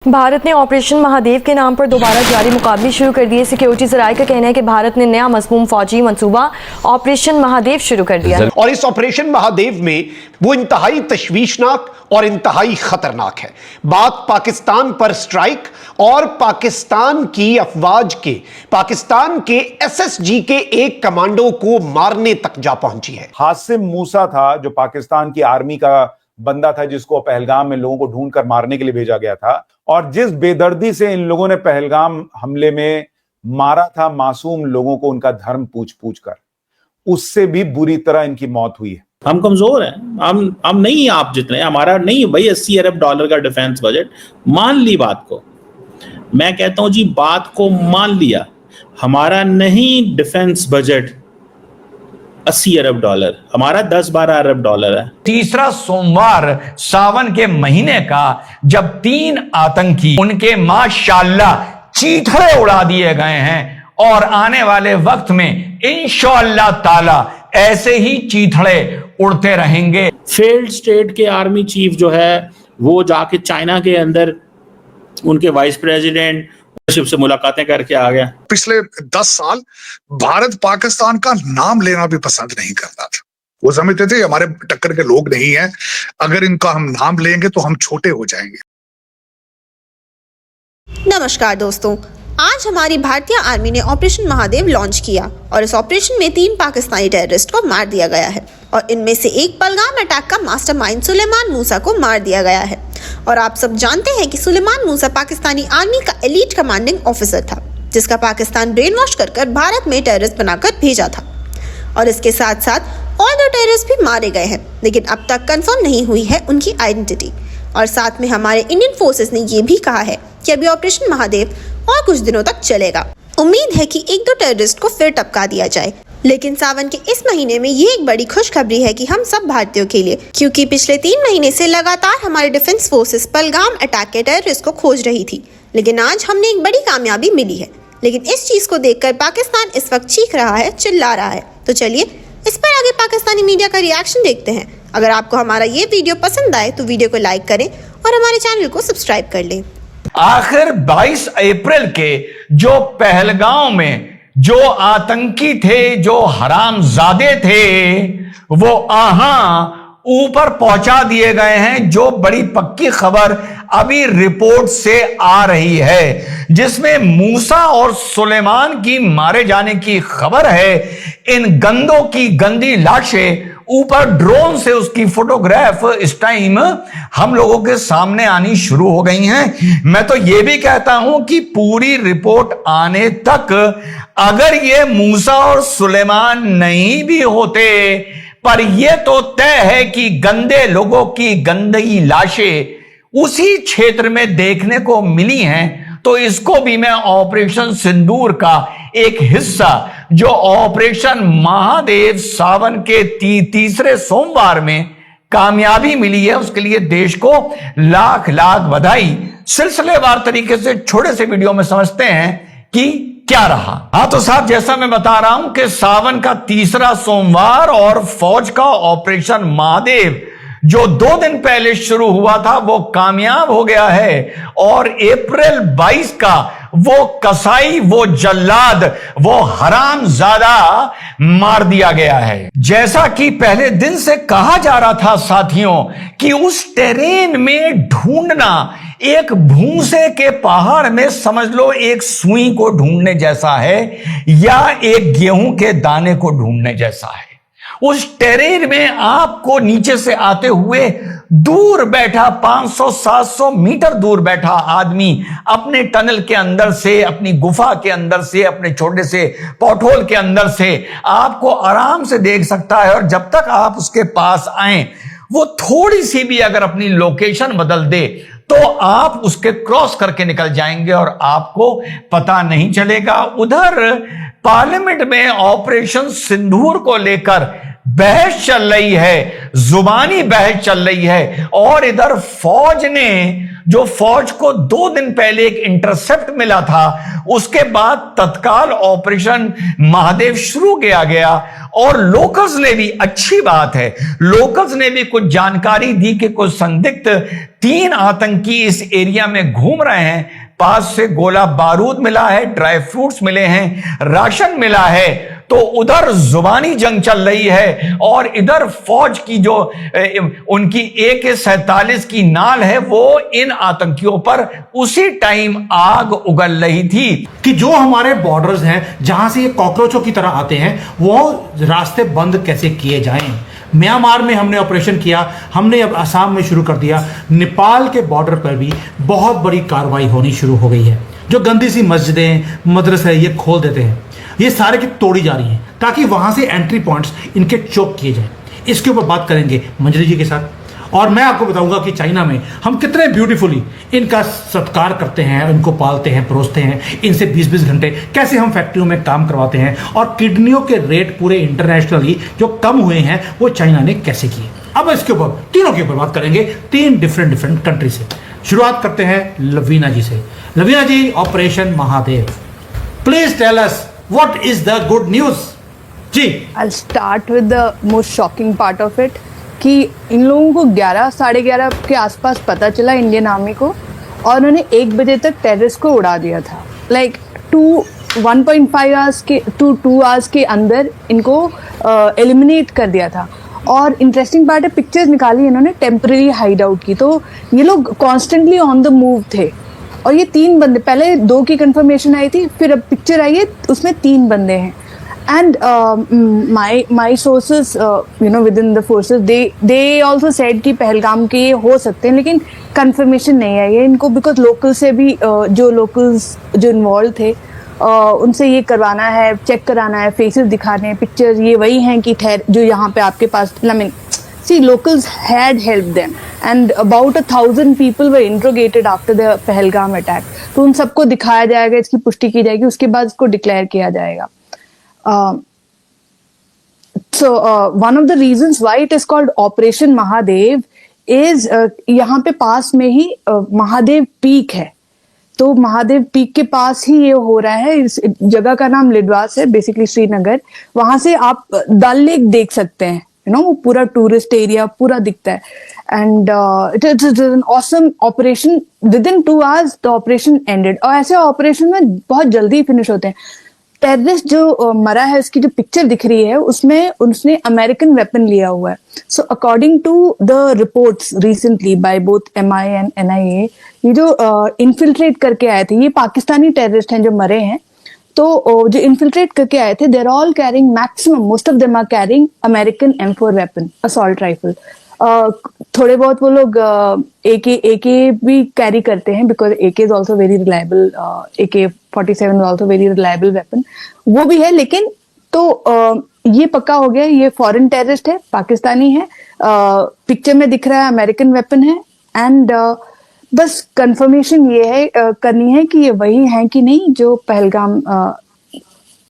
भारत ने ऑपरेशन महादेव के नाम पर दोबारा जारी मुकाबले शुरू कर दिए। सिक्योरिटी जराये का कहना है कि भारत ने नया मज़मूम फौजी मंसूबा ऑपरेशन महादेव शुरू कर दिया है और इस ऑपरेशन महादेव में वो इंतहाई तशवीशनाक और इंतहाई खतरनाक है। बात पाकिस्तान पर स्ट्राइक और पाकिस्तान की अफवाज के, पाकिस्तान के SSG के एक कमांडो को मारने तक जा पहुंची है। हासिम मूसा था जो पाकिस्तान की आर्मी का बंदा था, जिसको पहलगाम में लोगों को ढूंढ कर मारने के लिए भेजा गया था, और जिस बेदर्दी से इन लोगों ने पहलगाम हमले में मारा था मासूम लोगों को उनका धर्म पूछ पूछ कर, उससे भी बुरी तरह इनकी मौत हुई है। हम कमजोर हैं, हम नहीं है आप जितने, हमारा नहीं है भाई $80 अरब का डिफेंस बजट। मान ली बात को, मैं कहता हूं जी बात को मान लिया, हमारा नहीं डिफेंस बजट $80 अरब, हमारा $10-12 अरब है। तीसरा सोमवार सावन के महीने का जब 3 आतंकी उनके माशाल्लाह चीथड़े उड़ा दिए गए हैं, और आने वाले वक्त में इंशाअल्लाह ताला ऐसे ही चीथड़े उड़ते रहेंगे। फेल्ड स्टेट के आर्मी चीफ जो है वो जाके चाइना के अंदर उनके वाइस प्रेसिडेंट से मुलाकातें करके आ गया। पिछले 10 साल भारत पाकिस्तान का नाम लेना भी पसंद नहीं करता था। वो समझते थे हमारे टक्कर के लोग नहीं हैं, अगर इनका हम नाम लेंगे तो हम छोटे हो जाएंगे। नमस्कार दोस्तों, आज हमारी भारतीय आर्मी ने ऑपरेशन महादेव लॉन्च किया और इस ऑपरेशन में 3 पाकिस्तानी टेररिस्ट को मार दिया गया है और इनमें से एक पहलगाम अटैक का मास्टरमाइंड सुलेमान मूसा को मार दिया गया है। और आप सब जानते हैं कि सुलेमान मूसा पाकिस्तानी आर्मी का एलीट कमांडिंग ऑफिसर था, जिसका पाकिस्तान ब्रेन वॉश कर भारत में टेररिस्ट बनाकर भेजा था। और इसके साथ साथ और 2 टेररिस्ट भी मारे गए हैं, लेकिन अब तक कंफर्म नहीं हुई है उनकी आइडेंटिटी। और साथ में हमारे इंडियन फोर्सेस ने ये भी कहा है कि अभी ऑपरेशन महादेव और कुछ दिनों तक चलेगा। उम्मीद है कि 1-2 टेररिस्ट को फिर टपका दिया जाए। लेकिन सावन के इस महीने में ये एक बड़ी खुशखबरी है कि हम सब भारतीयों के लिए, क्योंकि पिछले 3 महीने से लगातार हमारे डिफेंस फोर्सेस पहलगाम अटैक के टेररिस्ट को खोज रही थी, लेकिन आज हमने एक बड़ी कामयाबी मिली है। लेकिन इस चीज को देखकर पाकिस्तान इस वक्त चीख रहा है, चिल्ला रहा है। तो चलिए इस पर आगे पाकिस्तानी मीडिया का रिएक्शन देखते हैं। अगर आपको हमारा ये वीडियो पसंद आए तो वीडियो को लाइक करें और हमारे चैनल को सब्सक्राइब कर लें। आखिर 22 अप्रैल के जो पहलगांव में जो आतंकी थे, जो हरामजादे थे, वो ऊपर पहुंचा दिए गए हैं। जो बड़ी पक्की खबर अभी रिपोर्ट से आ रही है, जिसमें मूसा और सुलेमान की मारे जाने की खबर है। इन गंदों की गंदी लाशें ऊपर ड्रोन से उसकी फोटोग्राफ इस टाइम हम लोगों के सामने आनी शुरू हो गई हैं। मैं तो यह भी कहता हूं कि पूरी रिपोर्ट आने तक अगर ये मूसा और सुलेमान नहीं भी होते, पर यह तो तय है कि गंदे लोगों की गंदी लाशें उसी क्षेत्र में देखने को मिली हैं, तो इसको भी मैं ऑपरेशन सिंदूर का एक हिस्सा, जो ऑपरेशन महादेव सावन के तीसरे सोमवार में कामयाबी मिली है, उसके लिए देश को लाख लाख बधाई। सिलसिलेवार तरीके से छोटे से वीडियो में समझते हैं कि क्या रहा। तो साहब, जैसा मैं बता रहा हूं कि सावन का तीसरा सोमवार और फौज का ऑपरेशन महादेव जो 2 दिन पहले शुरू हुआ था वो कामयाब हो गया है, और अप्रैल 22 का वो कसाई, वो जल्लाद, वो हरामजादा मार दिया गया है। जैसा कि पहले दिन से कहा जा रहा था साथियों कि उस टेरेन में ढूंढना एक भूसे के पहाड़ में समझ लो एक सुई को ढूंढने जैसा है, या एक गेहूं के दाने को ढूंढने जैसा है। उस टेरेन में आपको नीचे से आते हुए दूर बैठा 500-700 मीटर दूर बैठा आदमी अपने टनल के अंदर से, अपनी गुफा के अंदर से, अपने छोटे से पॉटहोल के अंदर से आपको आराम से देख सकता है। और जब तक आप उसके पास आए, वो थोड़ी सी भी अगर अपनी लोकेशन बदल दे तो आप उसके क्रॉस करके निकल जाएंगे और आपको पता नहीं चलेगा। उधर पार्लियामेंट में ऑपरेशन सिंदूर को लेकर बहस चल रही है, जुबानी बहस चल रही है, और इधर फौज ने, जो फौज को 2 दिन पहले एक इंटरसेप्ट मिला था, उसके बाद तत्काल ऑपरेशन महादेव शुरू किया गया और लोकल्स ने भी, अच्छी बात है, लोकल्स ने भी कुछ जानकारी दी कि कुछ संदिग्ध 3 आतंकी इस एरिया में घूम रहे हैं। पास से गोला बारूद मिला है, ड्राई फ्रूट्स मिले हैं, राशन मिला है। तो उधर जुबानी जंग चल रही है और इधर फौज की जो उनकी AK-47 की नाल है वो इन आतंकियों पर उसी टाइम आग उगल रही थी कि जो हमारे बॉर्डर्स हैं जहां से ये कॉकरोचों की तरह आते हैं वो रास्ते बंद कैसे किए जाएं। म्यांमार में हमने ऑपरेशन किया, हमने अब असम में शुरू कर दिया, नेपाल के बॉर्डर पर भी बहुत बड़ी कार्रवाई होनी शुरू हो गई है। जो गंदी सी मस्जिदें, मदरसे ये खोल देते हैं, ये सारे की तोड़ी जा रही हैं ताकि वहां से एंट्री पॉइंट्स इनके चोक किए जाएं। इसके ऊपर बात करेंगे मंजरी जी के साथ, और मैं आपको बताऊंगा कि चाइना में हम कितने ब्यूटीफुली इनका सत्कार करते हैं, इनको पालते हैं, परोसते हैं, इनसे 20-20 घंटे कैसे हम फैक्ट्रियों में काम करवाते हैं, और किडनियों के रेट पूरे इंटरनेशनली जो कम हुए हैं वो चाइना ने कैसे किए। अब इसके ऊपर तीनों के ऊपर बात करेंगे, 3 डिफरेंट कंट्री से। शुरुआत करते हैं लवीना जी से। Lavina ji, operation Mahadev, please tell us what is the good news ji. I'll start with the most shocking part of it कि इन लोगों को 11 साढ़े 11 के आसपास पता चला इंडियन आर्मी को, और उन्होंने 1 बजे तक टेररिस्ट को उड़ा दिया था। लाइक 1.5 आवर्स के 2 आवर्स के अंदर इनको एलिमिनेट कर दिया था। और इंटरेस्टिंग पार्ट है, पिक्चर्स निकाली इन्होंने टेम्पररी हाइड आउट की, तो ये लोग कॉन्स्टेंटली ऑन द मूव थे। और ये 3 बंदे, पहले 2 की कंफर्मेशन आई थी, फिर अब पिक्चर आई है उसमें 3 बंदे हैं। And my sources, within the forces, they also said कि पहलगाम के ये हो सकते हैं, लेकिन कंफर्मेशन नहीं आई है इनको, बिकॉज लोकल से भी जो लोकल्स जो इन्वॉल्व थे उनसे ये करवाना है, चेक कराना है, फेसेस दिखाने हैं, पिक्चर्स ये वही हैं कि जो यहाँ पे आपके पास, see, locals had helped them and about 1,000 people were interrogated after the Pahalgam attack. तो उन सबको दिखाया जाएगा, इसकी पुष्टि की जाएगी, उसके बाद इसको डिक्लेयर किया जाएगा। So one of the reasons why it is called Operation Mahadev is यहाँ पे पास में ही महादेव पीक है, तो महादेव पीक के पास ही ये हो रहा है। इस जगह का नाम लिडवास है, बेसिकली श्रीनगर। वहां से आप डल लेक देख सकते हैं, वो पूरा टूरिस्ट एरिया पूरा दिखता है। And it is an awesome operation. Within 2 hours the operation ended. और ऐसे ऑपरेशन में बहुत जल्दी फिनिश होते हैं। टेररिस्ट जो मरा है उसकी जो पिक्चर दिख रही है उसमें उसने अमेरिकन वेपन लिया हुआ है। So according to the reports recently by both MI and NIA, ये जो इन्फिल्ट्रेट करके आए थे, ये पाकिस्तानी टेररिस्ट हैं जो मरे हैं। तो जो इन्फिल्ट्रेट करके आए थे, they're all carrying, maximum most of them are carrying American M4 weapon, assault rifle. थोड़े बहुत वो लोग AK भी कैरी करते हैं, because AK is also very reliable, AK-47 is also very reliable weapon, वो भी है। लेकिन तो ये पक्का हो गया, ये फॉरेन टेररिस्ट है, पाकिस्तानी है, पिक्चर में दिख रहा है अमेरिकन वेपन है। एंड बस कंफर्मेशन ये है करनी है कि ये वही है कि नहीं जो पहलगाम